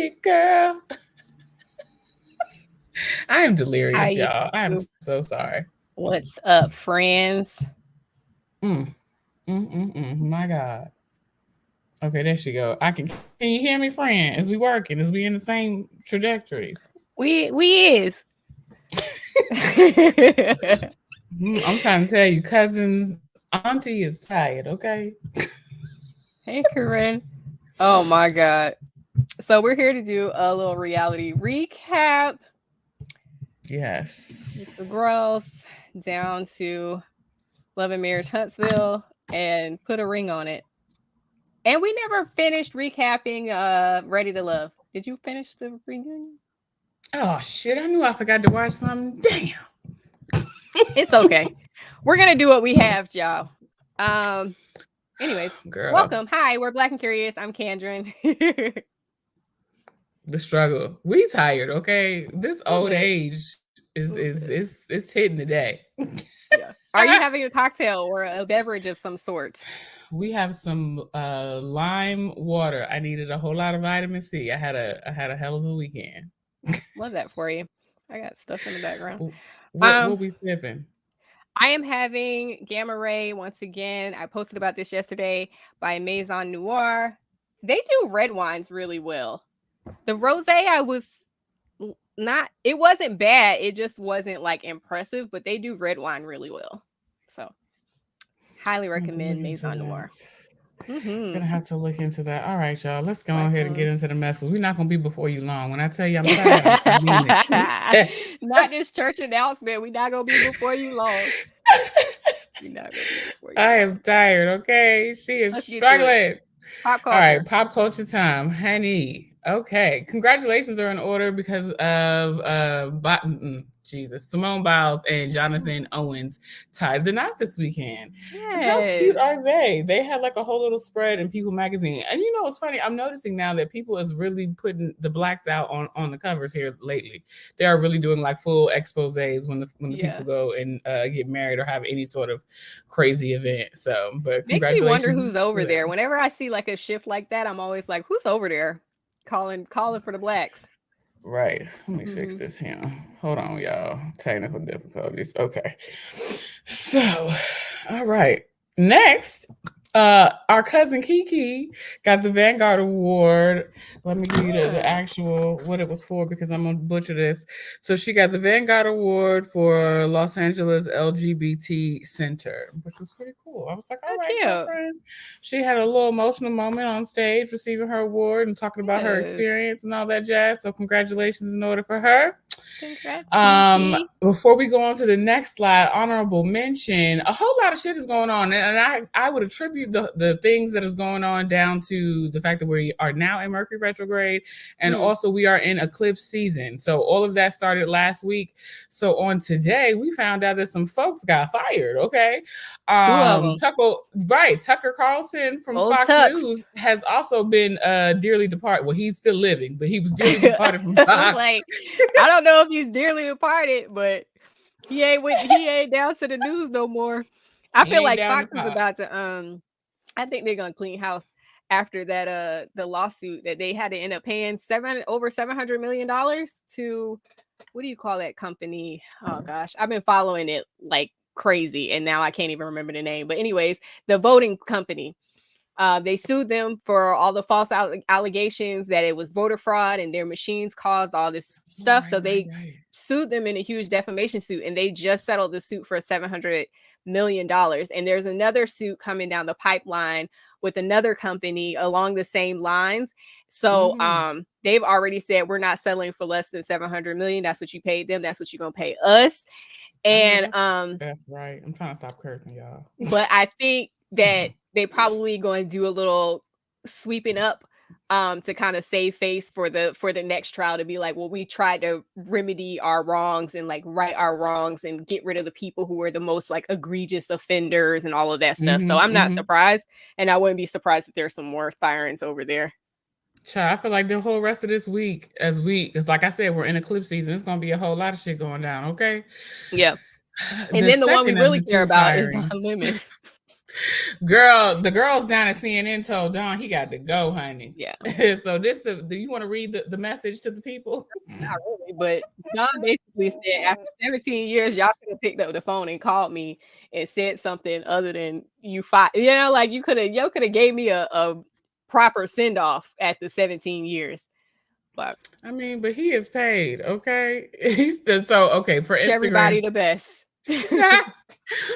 it, girl. I am How you delirious, y'all. I am do? so sorry. What's up, friends? Mm, my God. Okay, there she go. I can you hear me, friend? Is we working? Is we in the same trajectories? We is. I'm trying to tell you, cousins, auntie is tired, okay? Hey, Corinne. Oh my God. So we're here to do a little reality recap with Yes. the girls down to Love and Marriage Huntsville and put a ring on it. And we never finished recapping Ready to Love. Did you finish the reunion? Oh shit, I knew I forgot to watch something. Damn. It's okay. We're gonna do what we have, y'all. Um anyways, Girl, welcome. Hi, we're Black and Curious. I'm Kandrin. the struggle. We tired, okay? This A little old bit. age A is little is bit. is it's hitting today. Yeah. Are you having a cocktail or a beverage of some sort? We have some lime water. I needed a whole lot of vitamin C. I had a hell of a weekend. Love that for you. I got stuff in the background. What Um, we sipping? I am having Gamma Ray once again. I posted about this yesterday by Maison Noir. They do red wines really well. The rosé I was not it wasn't bad. It just wasn't like impressive, but they do red wine really well. So, highly I'm gonna look recommend into Maison that. Noir. Mhm. Gonna have to look into that. All right, y'all. Let's go Quite ahead and get fun. into the message. We're not gonna be before you long. When I tell you I'm tired, I mean it. Not this church announcement. We're not gonna be before you long. We're not gonna be before you I long. am tired. Okay, she is Let's get to it. struggling. Pop All right, culture. pop culture time, honey. Okay, congratulations are in order because of Jesus, Simone Biles and Jonathan Owens tied the knot this weekend. And how cute Yes. are they? They had like a whole little spread in People magazine. And you know what's funny? I'm noticing now that People is really putting the blacks out on the covers here lately. They are really doing like full exposés when the people Yeah. go and get married or have any sort of crazy event. So, but Makes me wonder congratulations who's to over there. them. Whenever I see like a shift like that, I'm always like, who's over there? Calling for the blacks. Right. Let me fix Hmm. this here. Hold on, y'all. Technical difficulties. Okay. So, all right. Next, our cousin Kiki got the Vanguard Award. Let me give you the Hmm. actual what it was for because I'm gonna butcher this. So she got the Vanguard Award for Los Angeles LGBT Center, which was pretty cool. I was like, all So right, cute. girlfriend. She had a little emotional moment on stage receiving her award and talking about her Yes. experience and all that jazz. So congratulations in order for her. Congrats, Kiki. Before we go on to the next slide, honorable mention, a whole lot of shit is going on. And I would attribute the things that is going on down to the fact that we are now in Mercury retrograde and Mm. also we are in eclipse season. So all of that started last week. So on today, we found out that some folks got fired. Okay. Two of them. Tucker Carlson from Old Fox Tux. News has also been dearly departed. Well, he's still living, but he was dearly departed from I was Fox. like, I don't know if he's dearly departed, but he ain't down to the news no more. I He feel ain't like down to Fox is Fox. about to I think they're gonna clean house after that the lawsuit that they had to end up paying over $700 million to what do you call that company? Oh gosh, I've been following it like crazy and now I can't even remember the name. But anyways, the voting company. They sued them for all the false allegations that it was voter fraud and their machines caused all this Oh, stuff. right, So right, they right. sued them in a huge defamation suit, and they just settled the suit for $700 million. And there's another suit coming down the pipeline with another company along the same lines. So Mm-hmm. they've already said we're not settling for less than 700 million. That's what you paid them. That's what you're gonna pay us. I know And that's right. I'm trying to stop cursing, y'all. but I think that they probably going to do a little sweeping up to kind of save face for the next trial to be like, well, we tried to remedy our wrongs and like right our wrongs and get rid of the people who were the most like egregious offenders and all of that stuff. So Mm-hmm. I'm not Mm-hmm. surprised, and I wouldn't be surprised if there's some more firings over there. Child, I feel like the whole rest of this week, because like I said, we're in eclipse season. It's gonna be a whole lot of shit going down. Okay. Yeah. And The then the one we second of really the care two about is Don firings. Lemon. Girl, the girls down at CNN told Don he got to go, honey. Yeah. So do you want to read the message to the people? Not really, but Don basically said after 17 years, y'all could have picked up the phone and called me and said something other than you fight. You know, like y'all could have gave me a proper send off at the 17 years. But I mean, but he is paid, okay? He's so okay for Instagram. Everybody the best.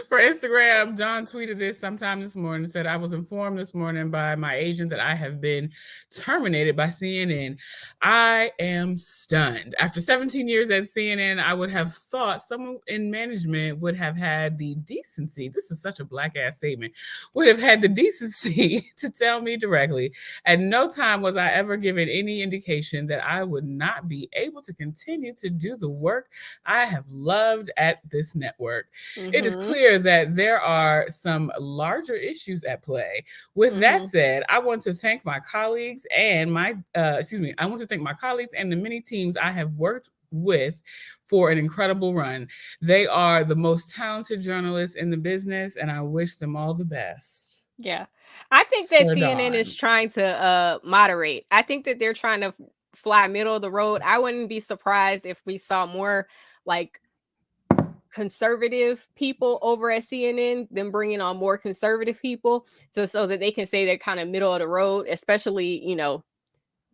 For Instagram, Don tweeted this sometime this morning, said, I was informed this morning by my agent that I have been terminated by CNN. I am stunned. After 17 years at CNN, I would have thought someone in management would have had the decency, this is such a black ass statement, would have had the decency to tell me directly. At no time was I ever given any indication that I would not be able to continue to do the work I have loved at this network. It is clear that there are some larger issues at play. With that said, I want to thank my colleagues and I want to thank my colleagues and the many teams I have worked with for an incredible run. They are the most talented journalists in the business, and I wish them all the best. Yeah. I think that CNN is trying to moderate. I think that they're trying to fly middle of the road. I wouldn't be surprised if we saw more like conservative people over at CNN, them bringing on more conservative people so that they can say they're kind of middle of the road, especially, you know,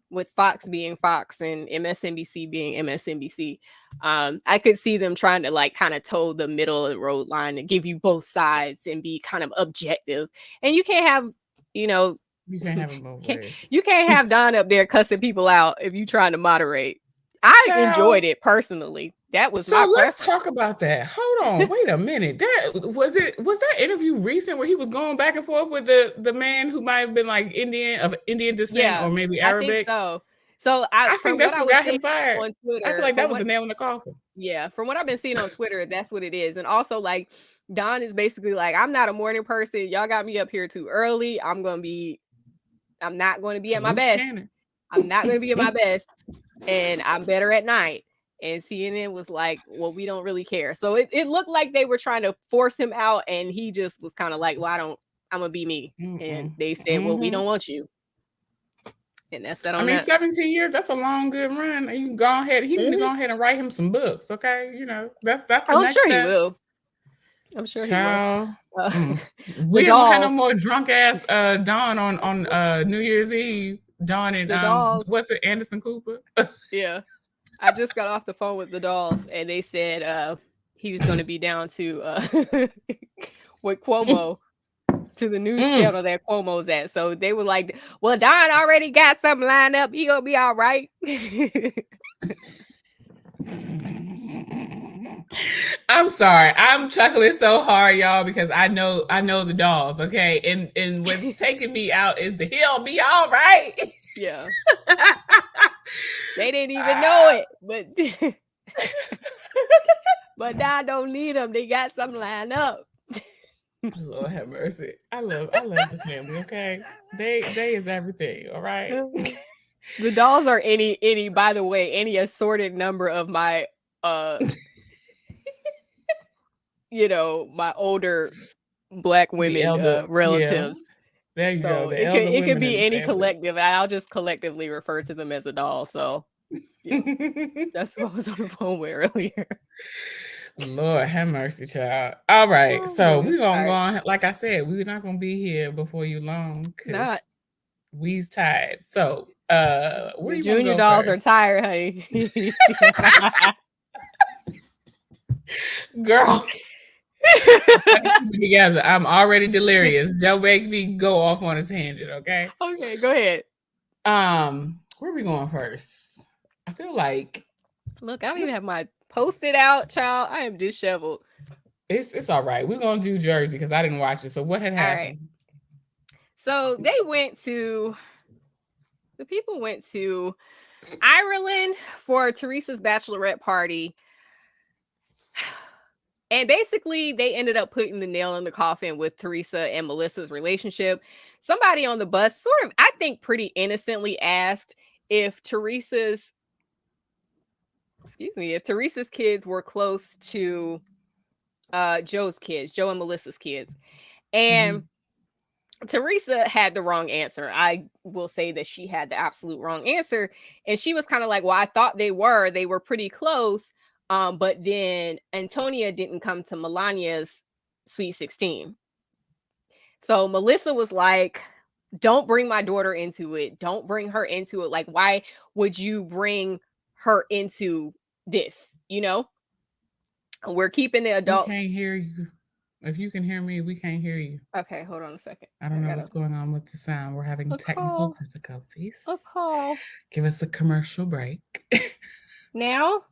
with Fox being Fox and MSNBC being MSNBC. I could see them trying to like kind of toe the middle of the road line and give you both sides and be kind of objective. And you can't have, you know, you can't have them both ways. You can't have Don up there cussing people out if you're trying to moderate. I enjoyed it personally. That was so. Let's talk about that. Hold on, wait a minute. Was that interview recent where he was going back and forth with the man who might have been like Indian descent or maybe Arabic? I think so. So I think that's what got him fired. On Twitter, I feel like that was the nail in the coffin. Yeah, from what I've been seeing on Twitter, that's what it is. And also, like, Don is basically like, I'm not a morning person. Y'all got me up here too early. I'm not going to be at my best. I'm not going to be at my best. And I'm better at night. And CNN was like, well, we don't really care. So it looked like they were trying to force him out. And he just was kind of like, well, I'm going to be me. And they said, well, we don't want you. And that's that on that. 17 years, that's a long, good run. You can go ahead. He need to go ahead and write him some books, okay? You know, that's the next step. He will. I'm sure he will. We don't have no more drunk ass Don on New Year's Eve. Don and what's it, Anderson Cooper? Yeah. I just got off the phone with the dolls and they said he was going to be down to with Cuomo to the news channel that Cuomo's at. So they were like, well, Don already got something lined up. He gonna be all right. I'm sorry. I'm chuckling so hard, y'all, because I know the dolls, okay? And what's taking me out is the he'll be all right. Yeah. They didn't even know it, but Don don't need them. They got something lined up. Lord have mercy. I love the family, okay? They is everything, all right? The dolls are any by the way, any assorted number of my you know, my older black women relatives. Yeah. There you go. It could be any collective. I'll just collectively refer to them as a doll. So yeah. That's what I was on the phone with earlier. Lord have mercy, child. All right. So we're gonna go on. Like I said, we're not gonna be here before you long because we's tired. So where the junior dolls are tired, honey. Girl. Together. I'm already delirious. Don't make me go off on a tangent, okay? Okay, go ahead. Where are we going first? I feel like look, I don't even have my post-it out, child. I am disheveled. It's all right. We're gonna do Jersey because I didn't watch it. So what had happened? Right. So the people went to Ireland for Teresa's bachelorette party. And basically, they ended up putting the nail in the coffin with Teresa and Melissa's relationship. Somebody on the bus sort of, I think, pretty innocently asked if Teresa's kids were close to Joe's kids, Joe and Melissa's kids. And Teresa had the wrong answer. I will say that she had the absolute wrong answer. And she was kind of like, well, I thought they were pretty close. But then Antonia didn't come to Melania's Sweet 16. So Melissa was like, don't bring my daughter into it. Don't bring her into it. Like, why would you bring her into this? You know, we're keeping the We adults. can't hear you. If you can hear me, we can't hear you. Okay, hold on a second. I don't know what's going on with the sound. We're having technical difficulties. A call. Give us a commercial break. Now?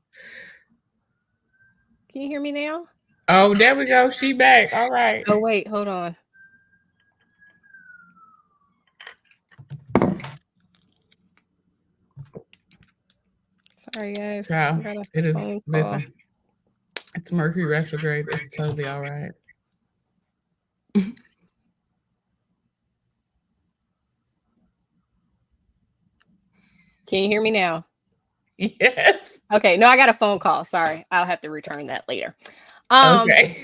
Can you hear me now? Oh, there we go. She back. All right. Oh, wait, hold on. Sorry, guys. Child, it is, listen, it's Mercury retrograde. It's totally all right. Can you hear me now? Yes. Okay, no, I got a phone call. Sorry. I'll have to return that later. Okay.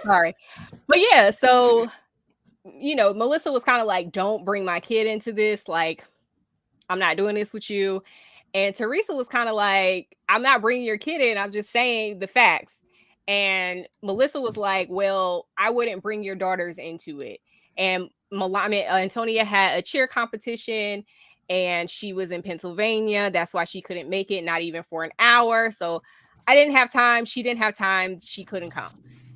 Sorry. But yeah, so, you know, Melissa was kind of like, don't bring my kid into this. Like, I'm not doing this with you. And Teresa was kind of like, I'm not bringing your kid in. I'm just saying the facts. And Melissa was like, well, I wouldn't bring your daughters into it. And Antonia had a cheer competition and she was in Pennsylvania. That's why she couldn't make it, not even for an hour. So I didn't have time. She didn't have time. She couldn't come.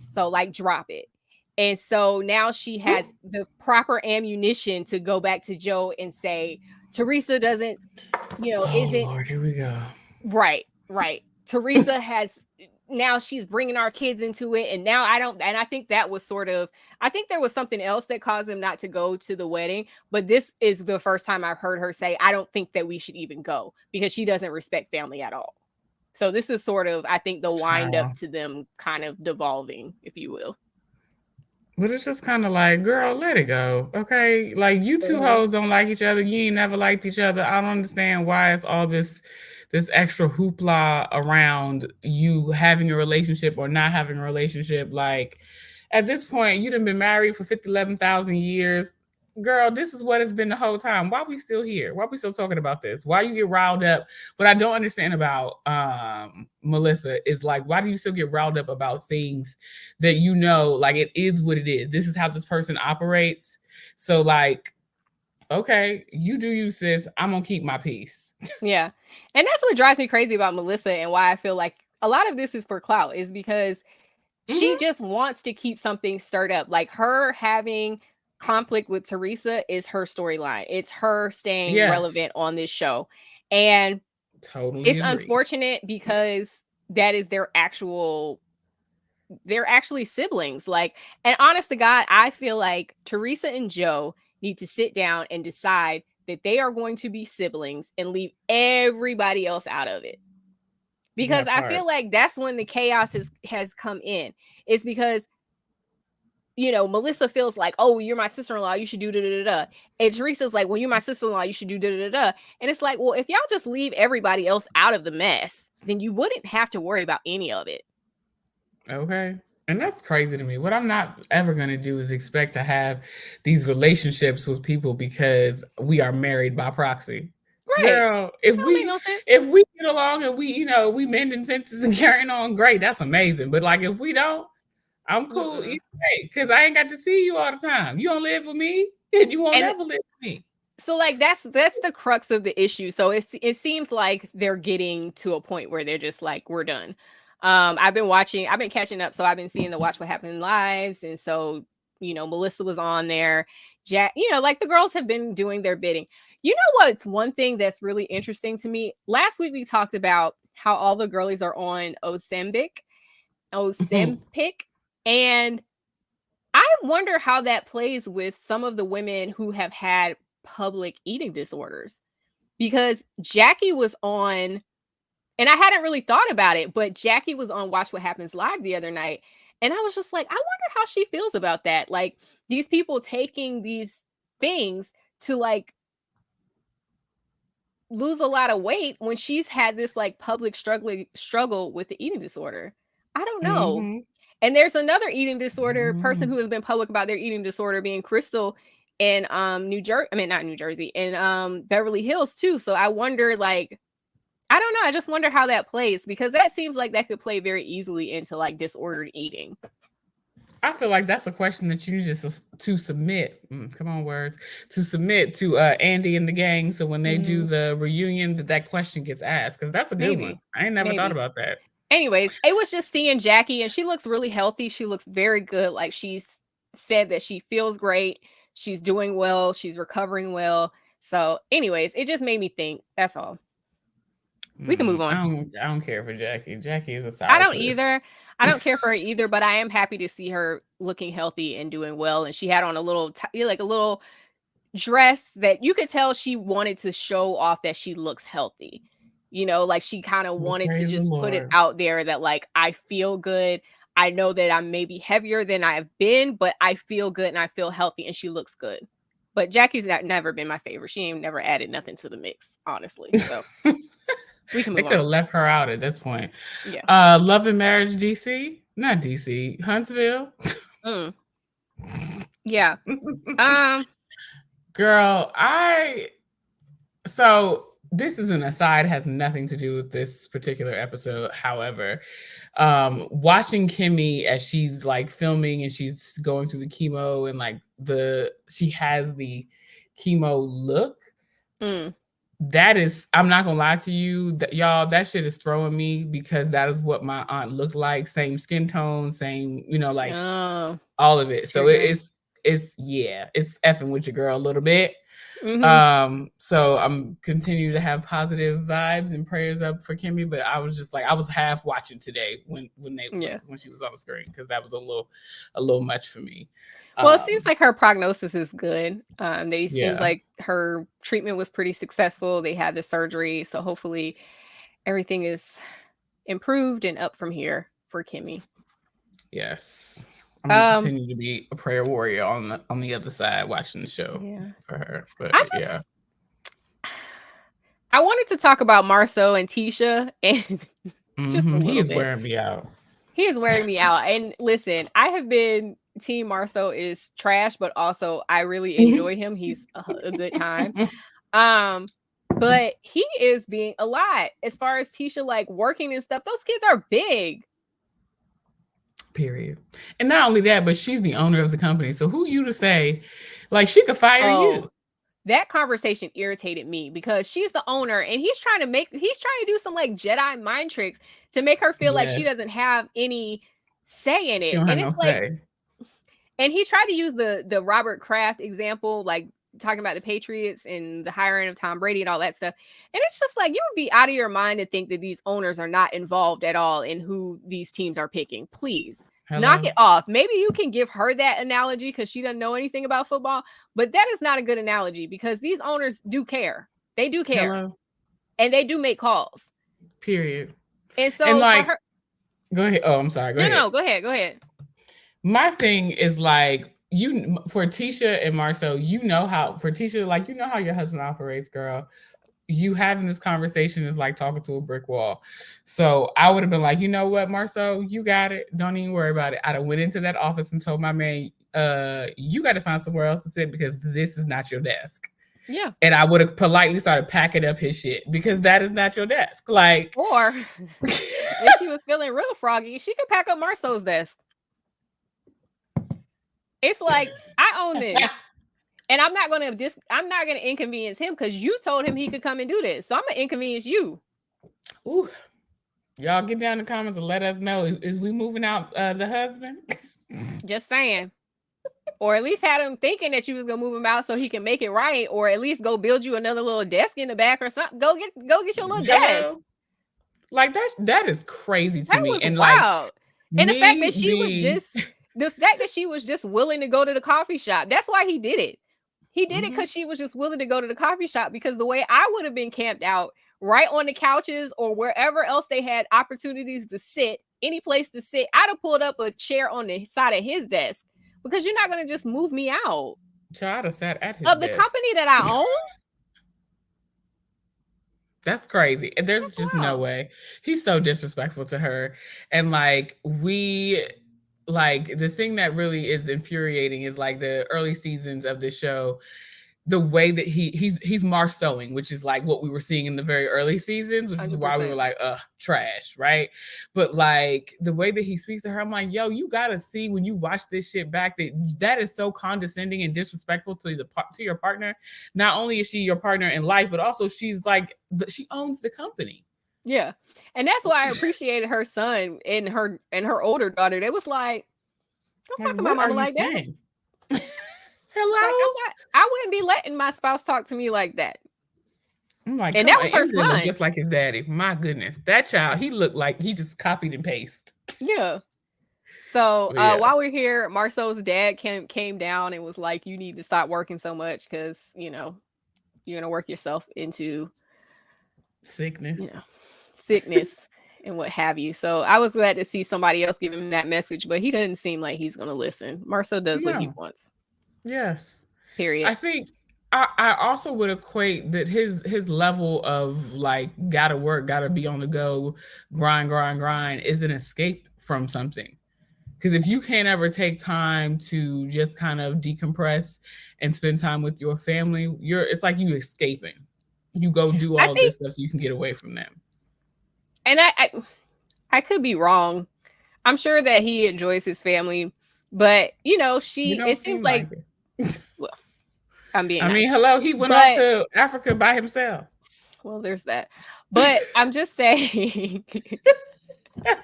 So like, drop it. And so now she has the proper ammunition to go back to Joe and say, Teresa doesn't, you know, isn't. Lord, here we go. Right. Teresa has, now she's bringing our kids into it. And now I think that was I think there was something else that caused them not to go to the wedding. But this is the first time I've heard her say, I don't think that we should even go, because she doesn't respect family at all. So this is sort of, I think, the wind up to them kind of devolving, if you will. But it's just kind of like, girl, let it go. Okay. Like, you two hoes don't like each other. You ain't never liked each other. I don't understand why it's all this extra hoopla around you having a relationship or not having a relationship. Like, at this point, you done been married for 11,000 years. Girl, this is what it's been the whole time. Why are we still here? Why are we still talking about this? Why you get riled up? What I don't understand about Melissa is like, why do you still get riled up about things that you know, like, it is what it is. This is how this person operates. So like, okay, you do you, sis. I'm gonna keep my peace. Yeah. And that's what drives me crazy about Melissa, and why I feel like a lot of this is for clout, is because she just wants to keep something stirred up. Like, her having conflict with Teresa is her storyline. It's her staying relevant on this show. And totally it's unfortunate because that is they're actually siblings. Like, and honest to God, I feel like Teresa and Joe need to sit down and decide that they are going to be siblings and leave everybody else out of it. Because I feel like that's when the chaos has come in. It's because, you know, Melissa feels like, oh, you're my sister-in-law, you should do da-da-da-da. And Teresa's like, well, you're my sister-in-law, you should do da-da-da-da. And it's like, well, if y'all just leave everybody else out of the mess, then you wouldn't have to worry about any of it. Okay. And that's crazy to me. What I'm not ever going to do is expect to have these relationships with people because we are married by proxy. Right. Girl, if we get along and we mending fences and carrying on, great. That's amazing. But like, if we don't, I'm cool either way, because I ain't got to see you all the time. You don't live with me, and you won't ever live with me. So like, that's the crux of the issue. So it seems like they're getting to a point where they're just like, we're done. I've been catching up. So I've been seeing the Watch What Happened Lives. And so, you know, Melissa was on there. Jack, you know, like, the girls have been doing their bidding. You know what's one thing that's really interesting to me? Last week we talked about how all the girlies are on Ozempic. And I wonder how that plays with some of the women who have had public eating disorders. Because Jackie was on, and I hadn't really thought about it, but Jackie was on Watch What Happens Live the other night. And I was just like, I wonder how she feels about that. Like, these people taking these things to like lose a lot of weight when she's had this like public struggle with the eating disorder. I don't know. And there's another eating disorder person who has been public about their eating disorder, being Crystal. in New Jersey. I mean, not New Jersey, in Beverly Hills too. So I wonder, like, I don't know. I just wonder how that plays, because that seems like that could play very easily into like disordered eating. I feel like that's a question that you need to submit. Come on, words, to submit to Andy and the gang. So when they do the reunion, that question gets asked, because that's a good one. I ain't never thought about that. Anyways, it was just seeing Jackie, and she looks really healthy. She looks very good. Like, she's said that she feels great. She's doing well. She's recovering well. So, anyways, it just made me think. That's all. We can move on. I don't care for Jackie. Jackie is a sour. I don't either. I don't care for her either, but I am happy to see her looking healthy and doing well. And she had on a little, like a little dress that you could tell she wanted to show off that she looks healthy. You know, like she kind of wanted to just put it out there that, like, I feel good. I know that I'm maybe heavier than I've been, but I feel good and I feel healthy, and she looks good. But Jackie's never been my favorite. She ain't never added nothing to the mix, honestly. So we can move on. They could have left her out at this point. Yeah. Love and Marriage DC? Not DC. Huntsville? Yeah. Girl, so this is an aside, has nothing to do with this particular episode. However, watching Kimmy as she's like filming and she's going through the chemo, and like she has the chemo look. That is, I'm not gonna lie to you, y'all, that shit is throwing me, because that is what my aunt looked like. Same skin tone, same, like all of it. So it's effing with your girl a little bit. So I'm continuing to have positive vibes and prayers up for Kimmy, but I was just like, I was half watching today when she was on the screen, because that was a little much for me. Well, it seems like her prognosis is good. Seems like her treatment was pretty successful. They had the surgery, so hopefully everything is improved and up from here for Kimmy. Yes. I'm gonna continue to be a prayer warrior on the other side, watching the show for her. But I wanted to talk about Marceau and Tisha, and just he is wearing me out. He is wearing me out. And listen, I have been Team Marceau is trash, but also I really enjoy him. He's a good time. But he is being a lot as far as Tisha, like, working and stuff. Those kids are big. Period. And not only that, but she's the owner of the company. So who you to say, like, she could fire you? That conversation irritated me, because she's the owner and he's trying to do some like Jedi mind tricks to make her feel like she doesn't have any say in it. She don't have no say. And he tried to use the Robert Kraft example, like talking about the Patriots and the hiring of Tom Brady and all that stuff. And it's just like, you would be out of your mind to think that these owners are not involved at all in who these teams are picking. Please. Knock it off. Maybe you can give her that analogy because she doesn't know anything about football, but that is not a good analogy, because these owners do care. They do care. And they do make calls. Period. And so, go ahead. Oh, I'm sorry. Go ahead. No, go ahead. My thing is, like, for Tisha and Marceau, for Tisha, like, how your husband operates, girl. You having this conversation is like talking to a brick wall. So I would have been like, you know what, Marceau, you got it. Don't even worry about it. I'd have went into that office and told my man, you got to find somewhere else to sit, because this is not your desk. Yeah. And I would have politely started packing up his shit, because that is not your desk. Like, or if she was feeling real froggy, she could pack up Marceau's desk. It's like, I own this. And I'm not gonna inconvenience him, because you told him he could come and do this. So I'm gonna inconvenience you. Ooh. Y'all get down in the comments and let us know. Is we moving out the husband? Just saying. Or at least had him thinking that you was gonna move him out so he can make it right, or at least go build you another little desk in the back or something. Go get your little desk. Like, that is crazy to me. And wild. And the fact that she was just willing to go to the coffee shop. That's why he did it. He did it because she was just willing to go to the coffee shop, because the way I would have been camped out right on the couches or wherever else they had opportunities to sit, any place to sit, I'd have pulled up a chair on the side of his desk, because you're not going to just move me out. So I'd have sat at his desk. The company that I own? That's crazy. There's just no way. He's so disrespectful to her. And like, like the thing that really is infuriating is like the early seasons of the show, the way that he's Marceauing, which is like what we were seeing in the very early seasons, which is why we were 100%. like, trash, right? But like the way that he speaks to her, I'm like, yo, you gotta see when you watch this shit back that is so condescending and disrespectful to your partner. Not only is she your partner in life, but also she's like she owns the company. Yeah. And that's why I appreciated her son and her older daughter. They was like, don't talk to my mama like that. Hello? Like, I wouldn't be letting my spouse talk to me like that. I'm like, and that was her son, just like his daddy. My goodness, that child, he looked like he just copied and pasted. Yeah. So while we're here, Marceau's dad came down and was like, "You need to stop working so much because you're gonna work yourself into sickness, sickness." And what have you. So I was glad to see somebody else give him that message, but he doesn't seem like he's gonna listen. Marceau does what he wants. Yes. Period. I think I also would equate that his level of like gotta work, gotta be on the go, grind is an escape from something. Because if you can't ever take time to just kind of decompress and spend time with your family, it's like you escaping. You go do all this stuff so you can get away from them. And I could be wrong. I'm sure that he enjoys his family, but it seems like well, I'm being nice. Hello, he went off to Africa by himself. Well, there's that. But I'm just saying.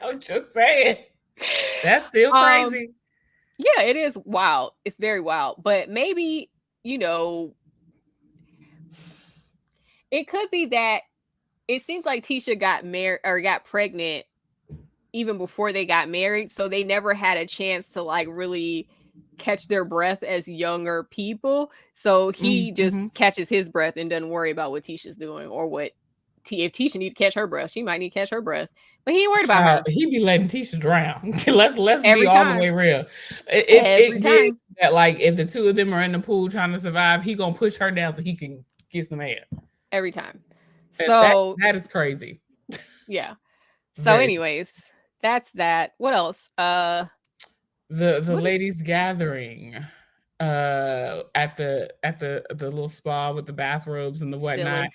I'm just saying. That's still crazy. Yeah, it is wild. It's very wild. But maybe, it could be that it seems like Tisha got married or got pregnant even before they got married. So they never had a chance to like really catch their breath as younger people. So he just catches his breath and doesn't worry about what Tisha's doing or what if Tisha need to catch her breath, she might need to catch her breath. But he ain't worried about her. He be letting Tisha drown. let's be all the way real. Every time that like if the two of them are in the pool trying to survive, he gonna push her down so he can kiss some air. Every time. So that is crazy. Yeah. So anyways, that's that. What else? The ladies gathering at the little spa with the bathrobes and the whatnot.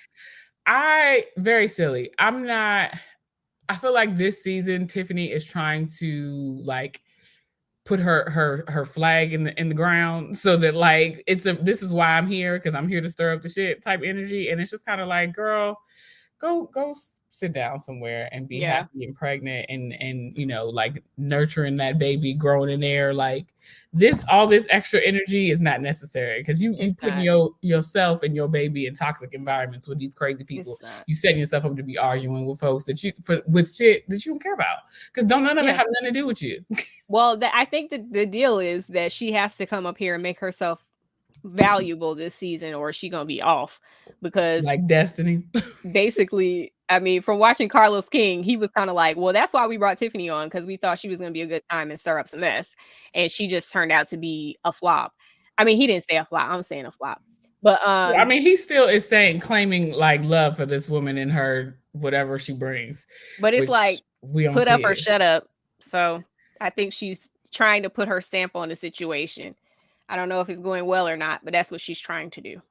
Very silly. I feel like this season Tiffany is trying to like put her flag in the ground so that like this is why I'm here, because I'm here to stir up the shit type energy. And it's just kind of like, girl, go sit down somewhere and be happy and pregnant and like nurturing that baby growing in there. Like all this extra energy is not necessary, because you putting yourself and your baby in toxic environments with these crazy people. You setting yourself up to be arguing with folks with shit that you don't care about, because none of it have nothing to do with you. Well, I think that the deal is that she has to come up here and make herself valuable this season or she gonna be off, because like Destiny. Basically, from watching Carlos King, he was kind of like, well, that's why we brought Tiffany on, because we thought she was gonna be a good time and stir up some mess, and she just turned out to be a flop. He didn't say a flop, I'm saying a flop, but he still is claiming like love for this woman and her whatever she brings, but it's like we put up or shut up. So I think she's trying to put her stamp on the situation. I don't know if it's going well or not, but that's what she's trying to do.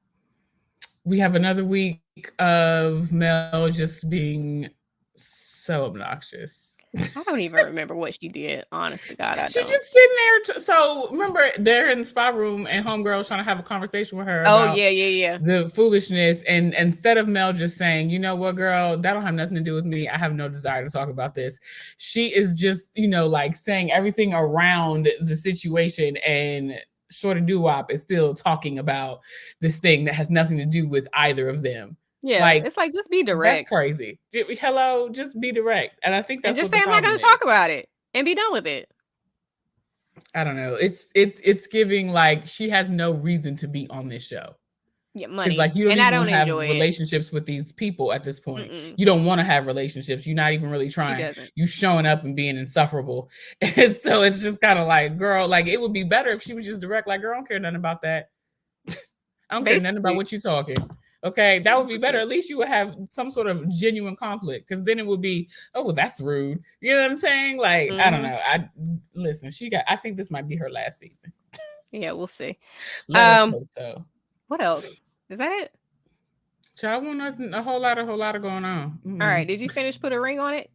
We have another week of Mel just being so obnoxious. I don't even remember what she did. Honest to God, She's just sitting there. So remember, they're in the spa room and homegirl's trying to have a conversation with her. Oh, yeah. The foolishness. And instead of Mel just saying, you know what, girl, that don't have nothing to do with me. I have no desire to talk about this. She is just, like saying everything around the situation, and Shorty Doo-Wop is still talking about this thing that has nothing to do with either of them. Yeah, it's like, just be direct. That's crazy. Hello, just be direct. And I think that's just say I'm not going to talk about it and be done with it. I don't know. It's giving like she has no reason to be on this show. Yeah, money. Like you don't even have relationships with these people at this point. You don't want to have relationships. You're not even really trying. You showing up and being insufferable. And so it's just kind of like, girl, like it would be better if she was just direct. Like, girl, I don't care nothing about that. I don't care nothing about what you're talking. Okay, that would be better. 100%. At least you would have some sort of genuine conflict, because then it would be, oh, well, that's rude. You know what I'm saying? Like, I don't Mhm. know. Listen. I think this might be her last season. Yeah, we'll see. Let us hope so. What else? Is that it? Child, want nothing, a whole lot of going on. All right. Did you finish put a ring on it?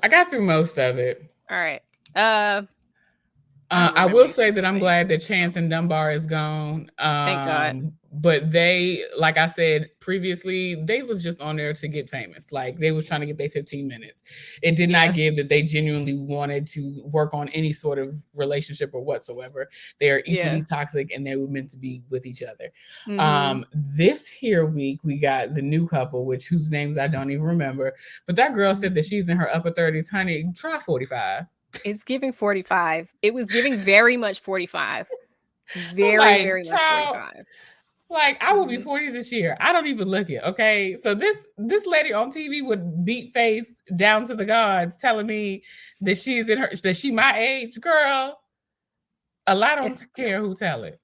I got through most of it. All right. I will say that I'm glad that Chance and Dunbar is gone. Thank God. But they, like I said previously, they was just on there to get famous. Like, they was trying to get their 15 minutes. It did not give that they genuinely wanted to work on any sort of relationship or whatsoever. They are equally toxic, and they were meant to be with each other. This here week, we got the new couple, whose names I don't even remember. But that girl said that she's in her upper 30s. Honey, try 45. It's giving 45. It was giving very much 45. Very, like, very much 45. Like, I will be 40 this year. I don't even look it. Okay. So this lady on TV would beat face down to the gods telling me that that she my age. Girl, a lot don't care who tell it.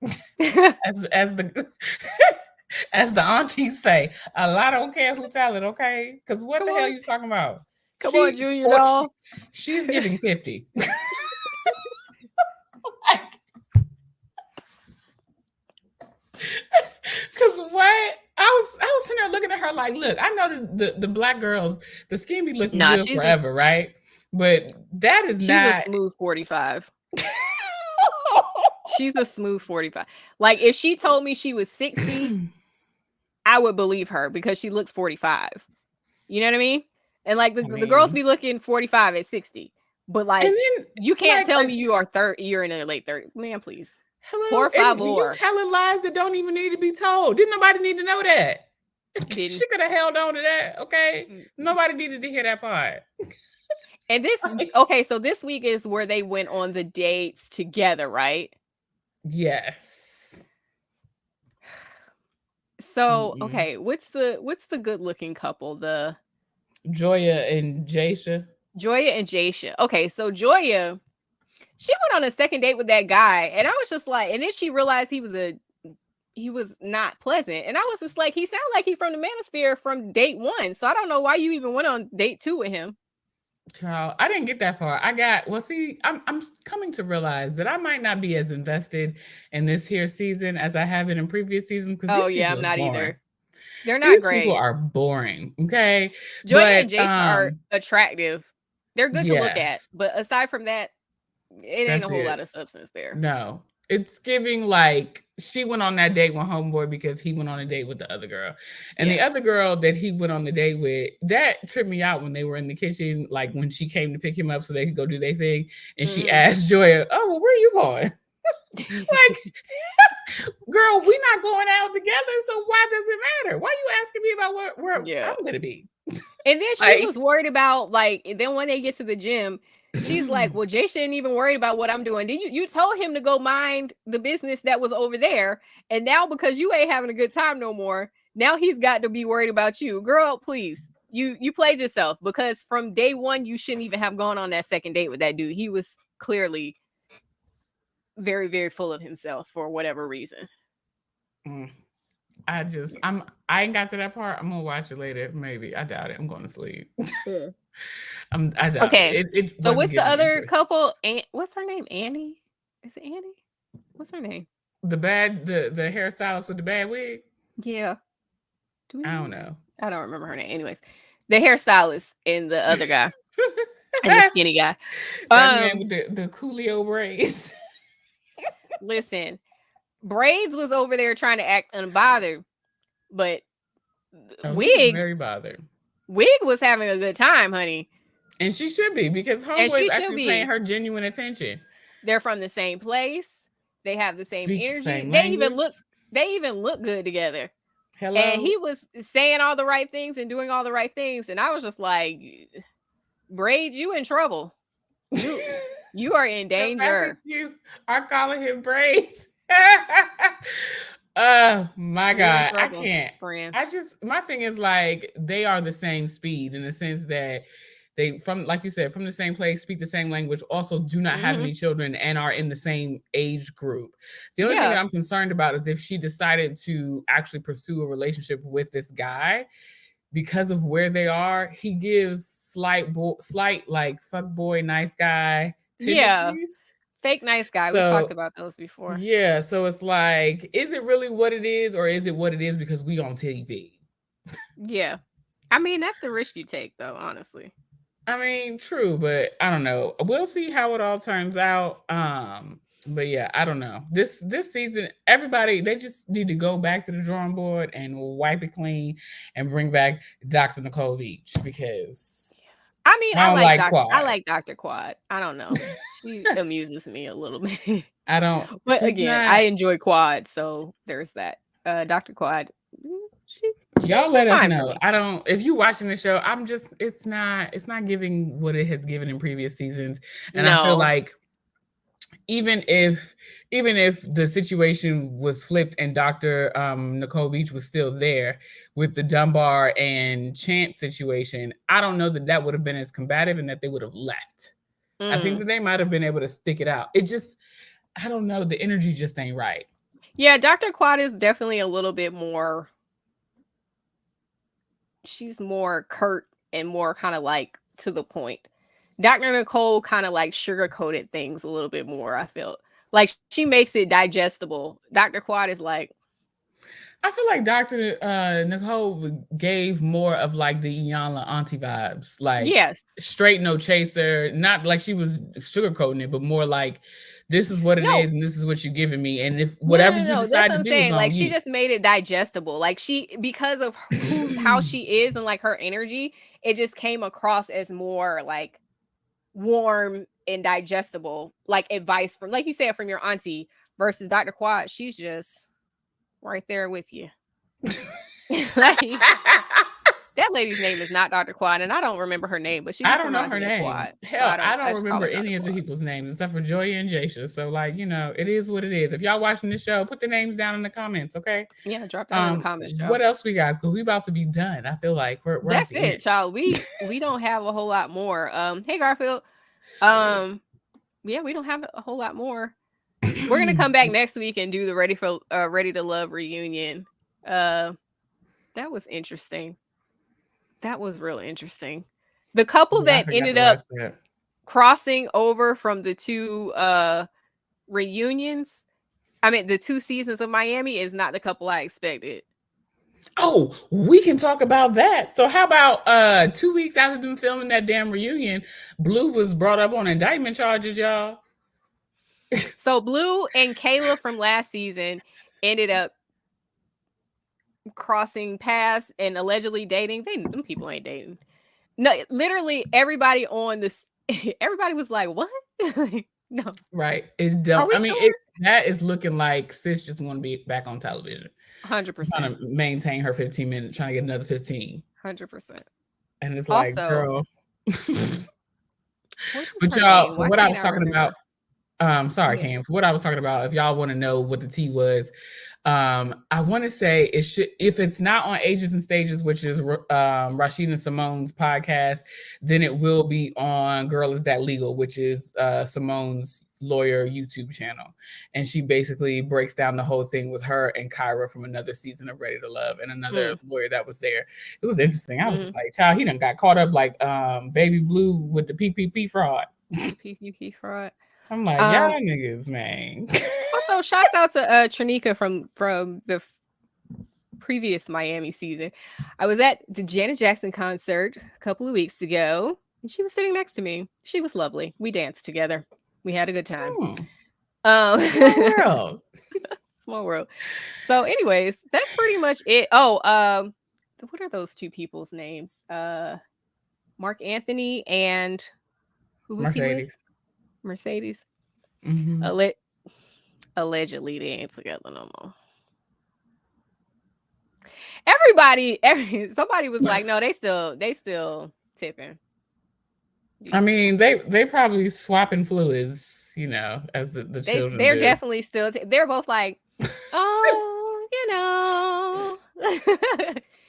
as the aunties say, a lot don't care who tell it, okay? Because what the hell are you talking about? Come on, Junior doll. She's giving 50. Because what? I was sitting there looking at her like, look, I know the black girls, the skin be looking good forever, right? But that is she's not a smooth 45. She's a smooth 45. Like, if she told me she was 60, I would believe her because she looks 45. You know what I mean? And like the girls be looking 45 at 60. But like, and then, you can't tell me you are you're in your late 30s. Man, please. Hello, you telling lies that don't even need to be told. Didn't nobody need to know that? She could have held on to that. Okay, nobody needed to hear that part. And so this week is where they went on the dates together, right? Yes. So okay, what's the good looking couple? The Joya and Jaysha. Okay, so Joya, she went on a second date with that guy, and I was just like, and then she realized he was not pleasant, and I was just like, he sounded like he from the Manosphere from date 1, so I don't know why you even went on date 2 with him. Child, I didn't get that far. I'm coming to realize that I might not be as invested in this here season as I have been in previous seasons. Oh yeah, I'm not either. They're not These great. People are boring. Okay, Joya and Jaysha are attractive. They're good to look at, but aside from that, it ain't a whole lot of substance there. No, it's giving like she went on that date with homeboy because he went on a date with the other girl, and the other girl that he went on the date with, that tripped me out when they were in the kitchen, like when she came to pick him up so they could go do their thing, and she asked Joya, "Oh, well, where are you going?" Like, girl, we not going out together, so why does it matter? Why are you asking me about where I'm gonna be? And then she was worried about, like, then when they get to the gym, she's like, well, Jaysha ain't even worried about what I'm doing. Then you told him to go mind the business that was over there, and now because you ain't having a good time no more, now he's got to be worried about you. Girl, please. You played yourself, because from day 1 you shouldn't even have gone on that second date with that dude. He was clearly very, very full of himself for whatever reason. I ain't got to that part. I'm gonna watch it later. Maybe. I doubt it. I'm going to sleep. I doubt it. So what's the other couple? What's her name? Annie? Is it Annie? What's her name? The hairstylist with the bad wig? Yeah. I don't know. I don't remember her name. Anyways, the hairstylist and the other guy. And the skinny guy. That man with the Coolio braids. Listen, Braids was over there trying to act unbothered, but Wig very bothered. Wig was having a good time, honey. And she should be, because homeboy's actually paying her genuine attention. They're from the same place. They have the same energy. Same they even look good together. Hello. And he was saying all the right things and doing all the right things. And I was just like, Braids, you in trouble. You are in danger. You are calling him Braids. Oh my God. I can't. Friend. My thing is, like, they are the same speed in the sense that they, from like you said, from the same place, speak the same language, also do not have Mhm. any children and are in the same age group. The only thing Yeah. that I'm concerned about is if she decided to actually pursue a relationship with this guy, because of where they are, he gives slight like fuck boy nice guy Yeah. tendencies. Fake nice guy. We talked So about those before. yeah, so it's like, is it really what it is, or is it what it is because we on TV? Yeah. I mean, that's the risk you take, though, honestly. I mean, true, but I don't know. We'll see how it all turns out. But yeah, I don't know. This season, everybody, they just need to go back to the drawing board and wipe it clean and bring back Dr. Nicole Beach, because I mean, I don't like I Quad. like Dr. Quad. I don't know. She amuses me a little bit. I don't. But She's again, I not. enjoy Quad, so there's that. Dr. Quad, she's Y'all let us fine for know. me. I don't. If you watching the show, I'm just. It's not. It's not giving what it has given in previous seasons, and I feel No. like even if the situation was flipped and Dr. Nicole Beach was still there with the Dunbar and Chance situation, I don't know that would have been as combative and that they would have left. I think that they might have been able to stick it out. It just, I don't know, the energy just ain't right. Yeah, Dr. Quad is definitely a little bit more. She's more curt and more kind of like to the point. Dr. Nicole kind of like sugar-coated things a little bit more, I feel. Like she makes it digestible. Dr. Quad is like, I feel like Dr. Nicole gave more of like the Iyanla auntie vibes. Like, yes, straight, no chaser. Not like she was sugarcoating it, but more like, this is what it is and this is what you're giving me. And if whatever you no, that's decide what to I'm do is saying. on Like she you. just made it digestible. Like she, because of how she is and like her energy, it just came across as more like warm and digestible, like advice from, like you said, from your auntie, versus Dr. Quad. She's just right there with you. Like, that lady's name is not Dr. Quad, and I don't remember her name, but she I just don't know reminds her me of name. Quad. Hell, So I don't just call remember her Dr. any of the Quad. people's names except for Joya and Jasha. So, like, it is what it is. If y'all watching the show, put the names down in the comments, okay? Yeah, drop down in the comments, y'all. What else we got? Because we about to be done. I feel like we're That's at the it, end. child. We don't have a whole lot more. Hey Garfield. Yeah, we don't have a whole lot more. We're gonna come back next week and do the Ready to Love reunion. That was interesting. That was real interesting. The couple Yeah, I that forgot ended to up watch that. crossing over from the two reunions, I mean the 2 seasons of Miami, is not the couple I expected. Oh, we can talk about that. So how about 2 weeks after them filming that damn reunion, Blue was brought up on indictment charges, y'all. So Blue and Kayla from last season ended up crossing paths and allegedly dating. Them people ain't dating. No, literally everybody on this, everybody was like, "What?" No, Right? It's dumb. are we I mean, sure? that is looking like sis just want to be back on television. 100%. Trying to maintain her 15 minutes, trying to get another 15. 100%. And it's like, Also, girl. but y'all, for what I was talking about, sorry, Yeah. Cam, for what I was talking about, if y'all want to know what the tea was, I want to say it should, if it's not on Ages and Stages, which is Rashida Simone's podcast, then it will be on Girl Is That Legal, which is Simone's lawyer YouTube channel. And she basically breaks down the whole thing with her and Kyra from another season of Ready to Love and another lawyer that was there. It was interesting. I was just like, child, he done got caught up like Baby Blue with the PPP fraud. PPP fraud. I'm like, y'all niggas, man. Also, shouts out to Trinika from the previous Miami season. I was at the Janet Jackson concert a couple of weeks ago, and she was sitting next to me. She was lovely. We danced together. We had a good time. Small world. Small world. So, anyways, that's pretty much it. Oh, what are those two people's names? Mark Anthony and who was Mercedes. he with? Mercedes. Mm-hmm. Allegedly, they ain't together no more. Somebody was like, no, they still tipping. I mean, they probably swapping fluids, as the children. They're definitely still. They're both like, oh,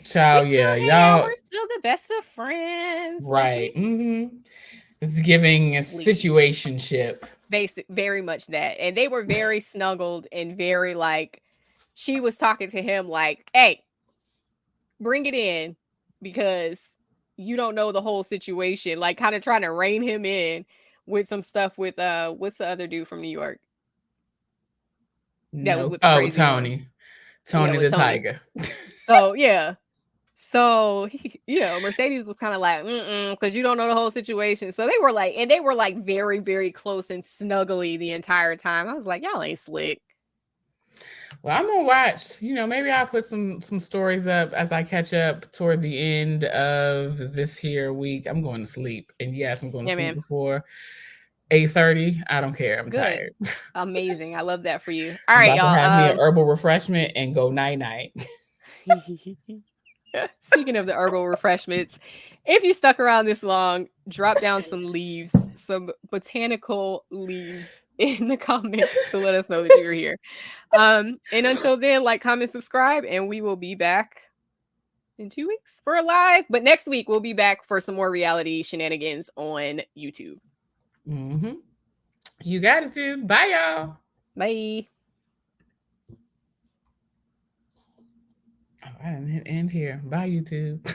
Child, still yeah, hang out. y'all, We're still the best of friends. Like right. It's giving a we situationship. basic very much that. And they were very snuggled and very like she was talking to him like, hey, bring it in because you don't know the whole situation. Like kind of trying to rein him in with some stuff with what's the other dude from New York that was No. with the Oh, crazy one? Tony. Yeah, Tony with the Tony. Tiger. So yeah. So, Mercedes was kind of like, because you don't know the whole situation. So they were like, and they were like very, very close and snuggly the entire time. I was like, y'all ain't slick. Well, I'm gonna watch. Maybe I'll put some stories up as I catch up toward the end of this here week. I'm going to sleep, and yes, I'm going to Yeah, sleep man. before 8:30. I don't care. I'm Good. tired. Amazing. I love that for you. All I'm right, about to have me an y'all. herbal refreshment and go night night. Speaking of the herbal refreshments, if you stuck around this long, drop down some leaves, some botanical leaves in the comments to let us know that you're here. And until then, like, comment, subscribe, and we will be back in 2 weeks for a live. But next week, we'll be back for some more reality shenanigans on YouTube. You got it, too. Bye, y'all. Bye. Oh, I didn't hit end here. Bye, YouTube.